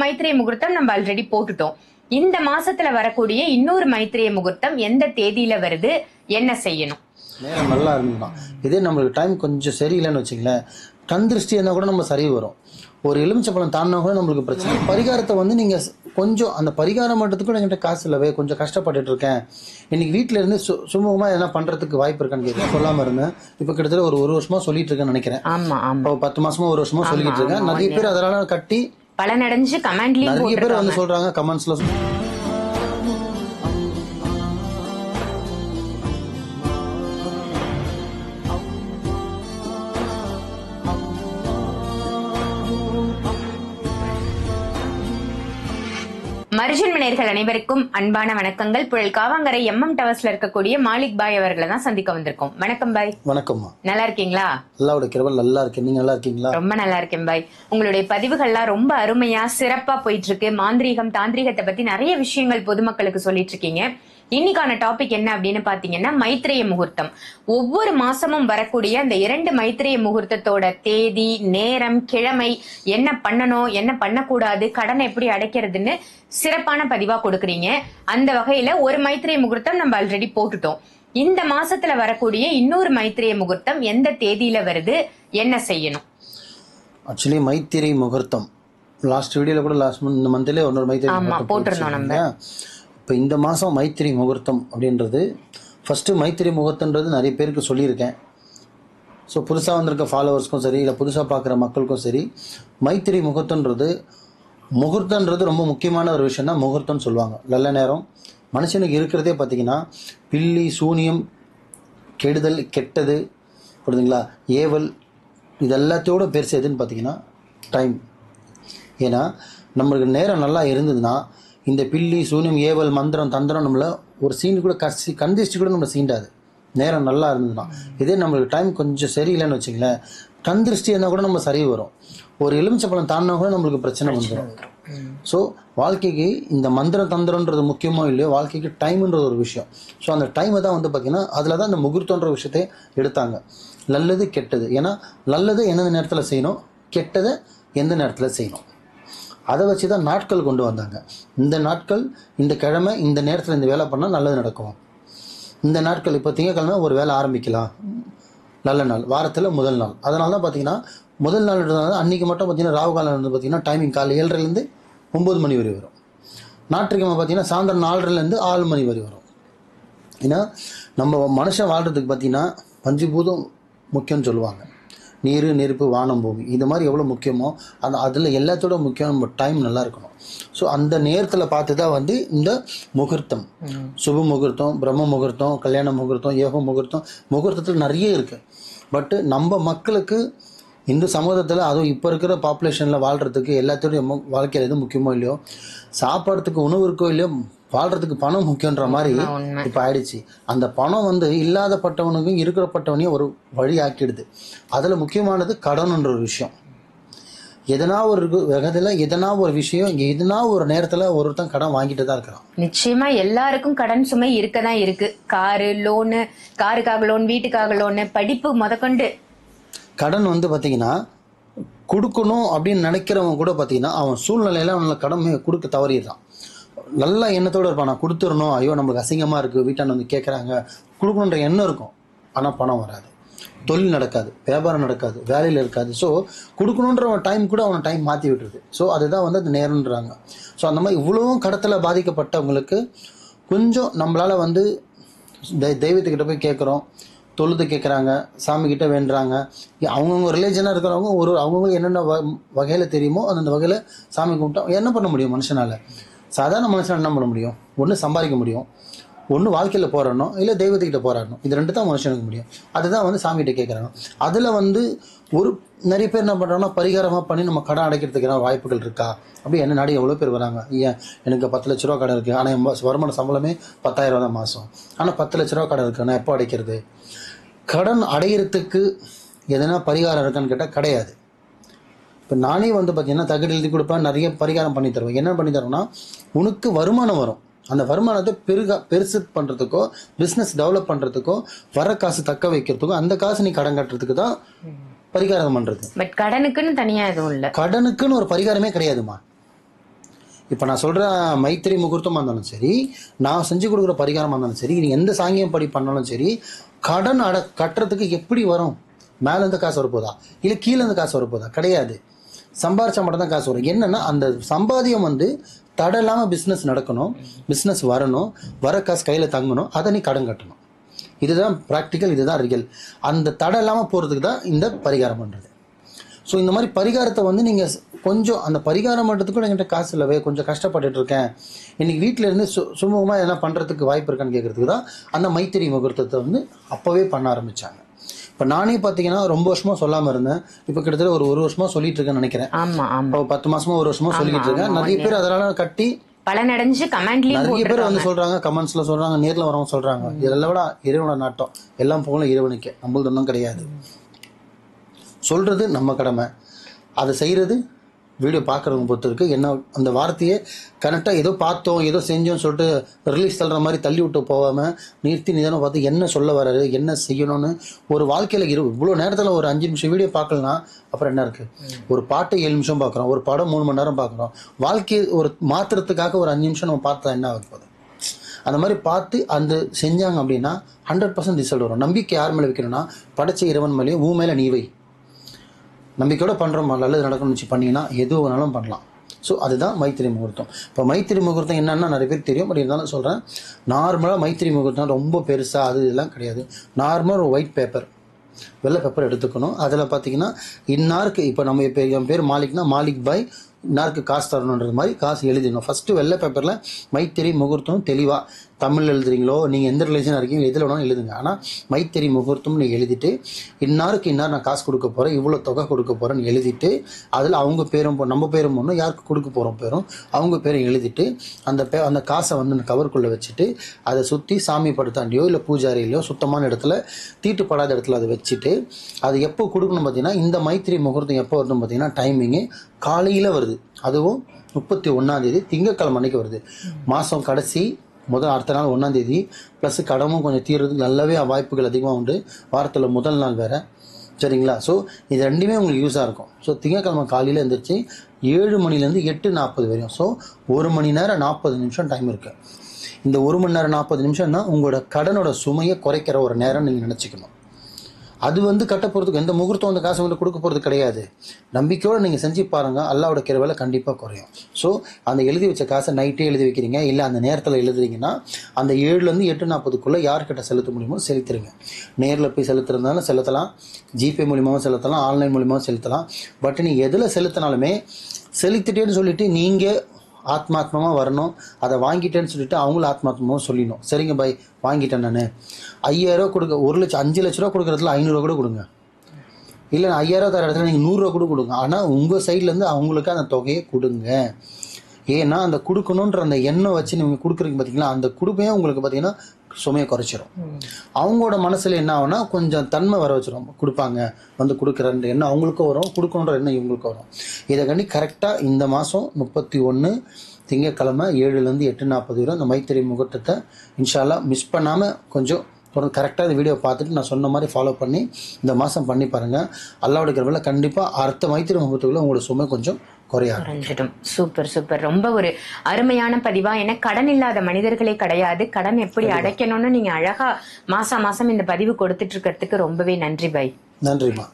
மைத்திரை முகூர்த்தம் நம்ம ஆல்ரெடி போட்டுட்டோம். இந்த மாசத்துல வரக்கூடிய இன்னொரு மைத்திரை முகூர்த்தம் எந்த தேதியில வருது, என்ன செய்யணும்? நேரம் நல்லா இருந்துதான். இதே நம்மளுக்கு டைம் கொஞ்சம் சரியில்லைன்னு வச்சுங்களேன், கண் திருஷ்டி இருந்தால் கூட நம்ம சரி வரும். ஒரு எலுமிச்சப்பழம் தாண்டினா கூட நம்மளுக்கு பிரச்சனை. பரிகாரத்தை வந்து நீங்கள் கொஞ்சம் அந்த பரிகாரம் பண்ணுறதுக்கு கூட என்கிட்ட காசு இல்லவே, கொஞ்சம் கஷ்டப்பட்டுட்டு இருக்கேன், இன்னைக்கு வீட்டில் இருந்து சுமூகமாக எதனா பண்ணுறதுக்கு வாய்ப்பு இருக்கான்னு கேட்க சொல்லாமல் இருந்தேன். இப்போ கிட்டத்தட்ட ஒரு வருஷமா சொல்லிட்டு இருக்கேன்னு நினைக்கிறேன். இப்போ 10 மாசமா ஒரு வருஷமா சொல்லிட்டு இருக்கேன். நிறைய பேர் அதனால கட்டி பலனடைஞ்சு கமெண்ட்லயும் நிறைய பேர் வந்து சொல்றாங்க, கமெண்ட்ஸ்ல. மர்ஜன் நேயர்கள் அனைவருக்கும் அன்பான வணக்கங்கள். புழல் காவாங்கரை MM டவர்ஸ்ல இருக்கக்கூடிய மாலிக் பாய் அவர்களை தான் சந்திக்க வந்திருக்கோம். வணக்கம் பாய். வணக்கம்மா. நல்லா இருக்கீங்களா? அல்லாஹ்வுடைய கிருபை நல்லா இருக்கேன். நீங்க நல்லா இருக்கீங்களா? ரொம்ப நல்லா இருக்கேன் பாய். உங்களுடைய பதிவுகள்லாம் ரொம்ப அருமையா சிறப்பா போயிட்டு இருக்கு. மாந்திரீகம் தாந்திரீகத்தை பத்தி நிறைய விஷயங்கள் பொதுமக்களுக்கு சொல்லிட்டு இருக்கீங்க. இன்னைக்கான டாபிக் என்ன அப்படின்னு பாத்தீங்கன்னா மைத்திரேய முகூர்த்தம். ஒவ்வொரு மாசமும் வரக்கூடிய அந்த 2 மைத்திரேய முகூர்த்தத்தோட தேதி, நேரம், கிழமை, என்ன பண்ணணும், என்ன பண்ணக்கூடாது, கடனை எப்படி அடைக்கிறதுன்னு சிறப்பான பதிவா கொடுக்குறீங்க. அந்த வகையில ஒரு மைத்திரேய முகூர்த்தம் நம்ம ஆல்ரெடி போட்டுட்டோம். இந்த மாசத்துல வரக்கூடிய இன்னொரு மைத்திரேய முகூர்த்தம் எந்த தேதியில வருது, என்ன செய்யணும்? ஆக்சுவலி மைத்திரை முகூர்த்தம் லாஸ்ட் வீடியோல கூட இந்த மந்த்லயே இன்னொரு மைத்திரை முகூர்த்தம் போட்டிருந்தோம் நம்ம. இப்போ இந்த மாதம் மைத்திரி முகூர்த்தம் அப்படின்றது ஃபஸ்ட்டு மைத்திரி முகூர்த்தன்றது நிறைய பேருக்கு சொல்லியிருக்கேன். ஸோ புதுசாக வந்திருக்க ஃபாலோவர்ஸ்க்கும் சரி, இல்லை புதுசாக பார்க்குற மக்களுக்கும் சரி, மைத்திரி முகூர்த்தன்றது ரொம்ப முக்கியமான ஒரு விஷயம் தான். முகூர்த்தம்னு சொல்லுவாங்க. நல்ல நேரம் மனுஷனுக்கு இருக்கிறதே பார்த்திங்கன்னா பில்லி, சூனியம், கெடுதல், கெட்டது, புரியுதுங்களா, ஏவல், இது எல்லாத்தையோட பெருசு எதுன்னு பார்த்தீங்கன்னா டைம். ஏன்னா நம்மளுக்கு நேரம் நல்லா இருந்ததுன்னா இந்த பில்லி, சூனியம், ஏவல், மந்திரம், தந்திரம் நம்மளை ஒரு சீன் கூட கண்டிச்சு கூட நம்மளை சீண்டாது. நேரம் நல்லா இருந்ததுன்னா. இதே நம்மளுக்கு டைம் கொஞ்சம் சரியில்லைன்னு வச்சுங்களேன், கண் திருஷ்டி இருந்தால் கூட நம்ம சரி வரும். ஒரு எலுமிச்சப்பழம் தாண்டினா கூட நம்மளுக்கு பிரச்சனை வந்துடும். ஸோ வாழ்க்கைக்கு இந்த மந்திரம் தந்திரன்றது முக்கியமோ இல்லையோ, வாழ்க்கைக்கு டைம்ன்றது ஒரு விஷயம். ஸோ அந்த டைமை தான் வந்து பார்த்திங்கன்னா அதில் தான் இந்த முகூர்த்தன்ற விஷயத்தை எடுத்தாங்க. நல்லது கெட்டது. ஏன்னா நல்லது எந்தெந்த நேரத்தில் செய்யணும், கெட்டதை எந்த நேரத்தில் செய்யணும், அதை வச்சு தான் நாட்கள் கொண்டு வந்தாங்க. இந்த நாட்கள், இந்த கிழமை, இந்த நேரத்தில் இந்த வேலை பண்ணால் நல்லது நடக்கும். இந்த நாட்கள் இப்போ திங்கக்கிழமை ஒரு வேலை ஆரம்பிக்கலாம், நல்ல நாள், வாரத்தில் முதல் நாள். அதனால தான் பார்த்தீங்கன்னா முதல் நாள் அன்றைக்கி மட்டும் பார்த்தீங்கன்னா ராகு காலம் வந்து பார்த்திங்கன்னா டைமிங் காலை 7:30 9 மணி வரை வரும். ஞாயிற்றுக்கிழமை பார்த்தீங்கன்னா சாயந்தரம் 4:30 6 மணி வரை வரும். ஏன்னா நம்ம மனுஷன் வாழ்கிறதுக்கு பார்த்திங்கன்னா பஞ்சபூதம் முக்கியம்னு சொல்லுவாங்க. நீர், நெருப்பு, வானம், பூமி, இது மாதிரி எவ்வளோ முக்கியமோ அதில் எல்லாத்தோட முக்கியம் நம்ம டைம் நல்லா இருக்கணும். ஸோ அந்த நேரத்தில் பார்த்து தான் வந்து இந்த முகூர்த்தம், சுப முகூர்த்தம், பிரம்ம முகூர்த்தம், கல்யாண முகூர்த்தம், யோக முகூர்த்தம், முகூர்த்தத்தில் நிறைய இருக்குது. பட்டு நம்ம மக்களுக்கு இந்த சமூகத்தில், அதுவும் இப்போ இருக்கிற பாப்புலேஷனில் வாழ்கிறதுக்கு எல்லாத்தோடைய வாழ்க்கையில் எது முக்கியமோ இல்லையோ, சாப்பாடுறதுக்கு உணவு இருக்கோ இல்லையோ, வாழ்கிறதுக்கு பணம் முக்கியன்ற மாதிரி இப்போ ஆயிடுச்சு. அந்த பணம் வந்து இல்லாதப்பட்டவனுக்கும் இருக்கிறப்பட்டவனையும் ஒரு வழி ஆக்கிடுது. அதில் முக்கியமானது கடன்ன்ற ஒரு விஷயம். எதனா ஒரு விதத்தில், எதனா ஒரு விஷயம், எதனா ஒரு நேரத்தில் ஒருத்தன் கடன் வாங்கிட்டு தான் இருக்கிறான். நிச்சயமா எல்லாருக்கும் கடன் சுமை இருக்கதான் இருக்கு. காரு லோனு, காருக்காக லோன், வீட்டுக்காக லோனு, படிப்பு முதற்கொண்டு கடன் வந்து பார்த்தீங்கன்னா கொடுக்கணும் அப்படின்னு நினைக்கிறவங்க கூட பார்த்தீங்கன்னா அவன் சூழ்நிலையில அவனை கடன் கொடுக்க தவறிடுறான். நல்ல எண்ணத்தோடு இருப்பான், நான் கொடுத்துடணும், ஐயோ நம்மளுக்கு அசிங்கமாக இருக்குது, வீட்டாண்ட வந்து கேட்குறாங்க, கொடுக்கணுன்ற எண்ணம் இருக்கும். ஆனால் பணம் வராது, தொழில் நடக்காது, வியாபாரம் நடக்காது, வேலையில் இருக்காது. ஸோ கொடுக்கணுன்ற டைம் கூட அவனை டைம் மாற்றி விட்டுருது. ஸோ அதுதான் வந்து அது நேரம்ன்றாங்க. ஸோ அந்த மாதிரி இவ்வளவும் கடத்தில் பாதிக்கப்பட்டவங்களுக்கு கொஞ்சம் நம்மளால் வந்து தெய்வத்துக்கிட்ட போய் கேட்குறோம், தொழுது கேட்குறாங்க, சாமிக்கிட்ட வேண்டுறாங்க. அவங்கவுங்க ரிலேஜனாக இருக்கிறவங்க அவங்கவுங்க என்னென்ன வகையில் தெரியுமோ அந்தந்த வகையில் சாமி கும்பிட்டா என்ன பண்ண முடியும் மனுஷனால்? சாதாரண மனுஷனால் என்ன பண்ண முடியும்? ஒன்று சம்பாதிக்க முடியும், ஒன்று வாழ்க்கையில் போராடணும், இல்லை தெய்வத்துக்கிட்ட போராடணும். இது 2 தான் மனுஷனுக்கு முடியும். அதுதான் வந்து சாமிகிட்ட கேட்குறாங்க. அதில் வந்து நிறைய பேர் என்ன பண்ணுறாங்கன்னா பரிகாரமாக பண்ணி நம்ம கடன் அடைக்கிறதுக்கு வாய்ப்புகள் இருக்கா அப்படி என்ன நாடி எவ்வளோ பேர் வராங்க. ஏன் எனக்கு 10 லட்ச ரூபா கடன் இருக்குது, ஆனால் என் வருமான சம்பளமே 10,000 ரூபா தான் மாதம், ஆனால் 10 லட்ச ரூபா கடன் இருக்குது, நான் எப்போ அடைக்கிறது? கடன் அடையிறதுக்கு எதனா பரிகாரம் இருக்கான்னு கேட்டால் கிடையாது. இப்போ நானே வந்து பார்த்தீங்கன்னா தகடு எழுதி கொடுப்பேன், நிறைய பரிகாரம் பண்ணி தருவேன். என்ன பண்ணி தருவேன்னா, உனக்கு வருமானம் வரும், அந்த வருமானத்தை பெருசு பண்ணுறதுக்கோ, பிஸ்னஸ் டெவலப் பண்ணுறதுக்கோ, வர காசு தக்க வைக்கிறதுக்கோ, அந்த காசு நீ கடன் கட்டுறதுக்கு தான் பரிகாரம் பண்ணுறது. பட் கடனுக்குன்னு தனியாக எதுவும் இல்லை, கடனுக்குன்னு ஒரு பரிகாரமே கிடையாதுமா. இப்போ நான் சொல்ற மைத்திரி முகூர்த்தமாக இருந்தாலும் சரி, நான் செஞ்சு கொடுக்குற பரிகாரமாக இருந்தாலும் சரி, நீ எந்த சாங்கியம் படி பண்ணாலும் சரி, கடன் கட்டுறதுக்கு எப்படி வரும்? மேலேருந்து காசு வரப்போதா இல்லை கீழேருந்து காசு வரப்போதா? கிடையாது. சம்பாரிச்சா மட்டும் தான் காசு வரும். என்னன்னா அந்த சம்பாதியம் தடை இல்லாமல் பிஸ்னஸ் நடக்கணும், பிஸ்னஸ் வரணும், வர காசு கையில் தங்கணும், அதை நீ கடன் கட்டணும். இதுதான் ப்ராக்டிக்கல், இதுதான் ரியல். அந்த தடை இல்லாமல் போகிறதுக்கு தான் இந்த பரிகாரம் பண்ணுறது. ஸோ இந்த மாதிரி பரிகாரத்தை நீங்கள் கொஞ்சம் அந்த பரிகாரம் பண்ணுறதுக்கும் என்கிட்ட காசு இல்லவே, கொஞ்சம் கஷ்டப்பட்டுட்டு இருக்கேன், இன்னைக்கு வீட்டில் இருந்து சுமூகமாக எதனா பண்ணுறதுக்கு வாய்ப்பு இருக்கான்னு கேட்குறதுக்கு தான் அந்த மைத்திரி முகூர்த்தத்தை அப்போவே பண்ண ஆரம்பித்தாங்க. இப்போ நானே பார்த்தீங்கன்னா ரொம்ப வருஷமா சொல்லாமல் இருந்தேன். இப்போ கிட்டத்தட்ட ஒரு வருஷமா சொல்லிட்டு இருக்கேன்னு நினைக்கிறேன். இப்போ 10 மாசமா ஒரு வருஷமா சொல்லிட்டு இருக்கேன். நிறைய பேர் அதனால கட்டி பலனடைஞ்சு கமெண்ட்லயும் நிறைய பேர் சொல்றாங்க, கமெண்ட்ஸ்ல சொல்றாங்க, நேர்ல வரவங்க சொல்றாங்க. இதெல்லாம் விட இறைவனோட நாட்டம், எல்லாம் போகணும் இறைவனுக்கு, நம்மளது ஒன்றும் கிடையாது. சொல்றது நம்ம கடமை, அதை செய்யறது வீடியோ பார்க்குறவங்க பொறுத்து இருக்கு. என்ன அந்த வார்த்தையை கரெக்டாக ஏதோ பார்த்தோம் ஏதோ செஞ்சோம்னு சொல்லிட்டு ரிலீஸ் தள்ளுற மாதிரி தள்ளி விட்டு போகாமல் நிறுத்தி நிதானம் பார்த்து என்ன சொல்ல வர்றாரு, என்ன செய்யணும்னு ஒரு வாழ்க்கையில் இவ்வளோ நேரத்தில் ஒரு 5 நிமிஷம் வீடியோ பார்க்கலனா அப்புறம் என்ன இருக்குது? ஒரு பாட்டை 7 நிமிஷம் பார்க்குறோம், ஒரு படம் 3 மணி நேரம் பார்க்குறோம். வாழ்க்கையை ஒரு மாத்திரத்துக்காக ஒரு 5 நிமிஷம் நம்ம பார்த்தா என்ன ஆக போகுது? அந்த மாதிரி பார்த்து அந்த செஞ்சாங்க அப்படின்னா 100% ரிசல்ட் வரும். நம்பிக்கை யார் மேலே வைக்கணும்னா படைச்ச இறைவன் மேலேயும் ஊ மேலே நீ வை. நம்பிக்கையோட பண்ணுறோம், நல்லது நடக்கணும்னு வச்சு பண்ணிங்கன்னா எது வேணாலும் பண்ணலாம். ஸோ அதுதான் மைத்திரி முகூர்த்தம். இப்போ மைத்திரி முகூர்த்தம் என்னன்னா நிறைய பேர் தெரியும், பட் இருந்தாலும் சொல்கிறேன். நார்மலாக மைத்திரி முகூர்த்தம் ரொம்ப பெருசாக அது இதெல்லாம் கிடையாது. நார்மலாக ஒரு ஒயிட் பேப்பர், வெள்ளை பேப்பர் எடுத்துக்கணும். அதில் பார்த்தீங்கன்னா இன்னாருக்கு, இப்போ நம்ம இப்போ என் பேர் மாலிக்னா மாலிக் பாய் இன்னாருக்கு காசு தரணுன்றது மாதிரி காசு எழுதிடணும். ஃபஸ்ட்டு வெள்ளை பேப்பரில் மைத்திரி முகூர்த்தம் தெளிவாக தமிழ் எழுதுறீங்களோ, நீங்கள் எந்த ரிலேஷனாக இருக்கீங்க எதில் வேணாலும் எழுதுங்க. ஆனால் மைத்திரி முகூர்த்தம்னு எழுதிட்டு இன்னாருக்கு இன்னார் நான் காசு கொடுக்க போகிறேன், இவ்வளோ தொகை கொடுக்க போகிறேன்னு எழுதிட்டு அதில் அவங்க பேரும் நம்ம பேரும் ஒன்றும் யாருக்கு கொடுக்க போகிறோம் பேரும் அவங்க பேரும் எழுதிட்டு அந்த காசை அந்த கவருக்குள்ளே வச்சுட்டு அதை சுற்றி சாமி படுத்தாண்டியோ இல்லை பூஜாரியிலையோ சுத்தமான இடத்துல தீட்டுப்படாத இடத்துல அதை வச்சுட்டு அது எப்போ கொடுக்கணும் பார்த்தீங்கன்னா, இந்த மைத்திரி முகூர்த்தம் எப்போ வருதுன்னு பார்த்தீங்கன்னா டைமிங்கு காலையில் வருது. அதுவும் 31ஆம் தேதி திங்கட்கிழமை அன்னைக்கு வருது. மாதம் கடைசி அடுத்த நாள் 1ஆம் தேதி. ப்ளஸ் கடமும் கொஞ்சம் தீர்றதுக்கு நல்லாவே வாய்ப்புகள் அதிகமாக உண்டு. வாரத்தில் முதல் நாள் வேறு, சரிங்களா? ஸோ இது ரெண்டுமே உங்களுக்கு யூஸாக இருக்கும். ஸோ திங்கட்கிழமை காலையில் எழுந்திரிச்சு 7 மணிலேருந்து 8:40 வரையும். ஸோ 1 மணி நேரம் 40 நிமிஷம் டைம் இருக்குது. இந்த 1 மணி நேரம் 40 நிமிஷம்னா உங்களோட கடனோட சுமையை குறைக்கிற ஒரு நேரம் நீங்கள் நினச்சிக்கணும். அது கட்ட போகிறதுக்கு எந்த முகூர்த்தம் காசு கொடுக்க போகிறது கிடையாது. நம்பிக்கையோடு நீங்கள் செஞ்சு பாருங்கள், அல்லாவோட கிருபையில கண்டிப்பாக குறையும். ஸோ அந்த எழுதி வச்ச காசை நைட்டே எழுதி வைக்கிறீங்க, இல்லை அந்த நேரத்தில் எழுதுறீங்கன்னா அந்த 7லேருந்து 8:40க்குள்ளே யார்கிட்ட செலுத்த முடியுமோ செலுத்துருங்க. நேரில் போய் செலுத்துறதுனாலும் செலுத்தலாம், ஜிபே மூலியமாகவும் செலுத்தலாம், ஆன்லைன் மூலியமாகவும் செலுத்தலாம். பட் நீங்கள் எதில் செலுத்தினாலுமே செலுத்திட்டேன்னு சொல்லிட்டு நீங்கள் ஆத்மாத்மமாக வரணும். அதை வாங்கிட்டேன்னு சொல்லிட்டு அவங்களும் ஆத்மாத்மாவும் சொல்லிடணும். சரிங்க பாய் வாங்கிட்டேன் நான், 5000 கொடுக்க 5 லட்ச ரூபா கொடுக்குறதுல 500 கூட கொடுங்க, இல்லை நான் 5000 தர இடத்துல நீங்கள் 100 கூட கொடுங்க. ஆனால் உங்கள் சைட்லேருந்து அவங்களுக்கு அந்த தொகையை கொடுங்க. ஏன்னா அந்த கொடுக்கணுன்ற அந்த எண்ணம் வச்சு நீங்கள் கொடுக்குறீங்க பார்த்தீங்களா, அந்த கொடுப்பையும் உங்களுக்கு பார்த்தீங்கன்னா சுமையை குறைச்சிரும். அவங்களோட மனசில் என்ன ஆகுனா கொஞ்சம் தன்மை வர வச்சிடும். கொடுப்பாங்க கொடுக்குறன்ற எண்ணம் அவங்களுக்கும் வரும், கொடுக்கணுன்ற எண்ணம் இவங்களுக்கும் வரும். இதை கண்டி கரெக்டாக இந்த மாதம் 31 திங்கட்கிழமை 7லேருந்து 8:40 வரை அந்த மைத்திரி முகூர்த்தத்தை இன்ஷால்லா மிஸ் பண்ணாமல் கொஞ்சம் கரெக்டாக இந்த வீடியோ பார்த்துட்டு நான் சொன்ன மாதிரி ஃபாலோ பண்ணி இந்த மாதம் பண்ணி பாருங்கள். அல்லாவோட கிருபையில கண்டிப்பாக அடுத்த மைத்திரி முகூர்த்தத்தில் உங்களோட சுமை கொஞ்சம் குறைஞ்சிடும். சூப்பர் சூப்பர், ரொம்ப ஒரு அருமையான பதிவா. ஏன்னா கடன் இல்லாத மனிதர்களே கிடையாது. கடன் எப்படி அடைக்கணும்னு நீங்க அழகா மாசம் இந்த பதிவு கொடுத்துட்டு இருக்கிறதுக்கு ரொம்பவே நன்றி பாய். நன்றிமா.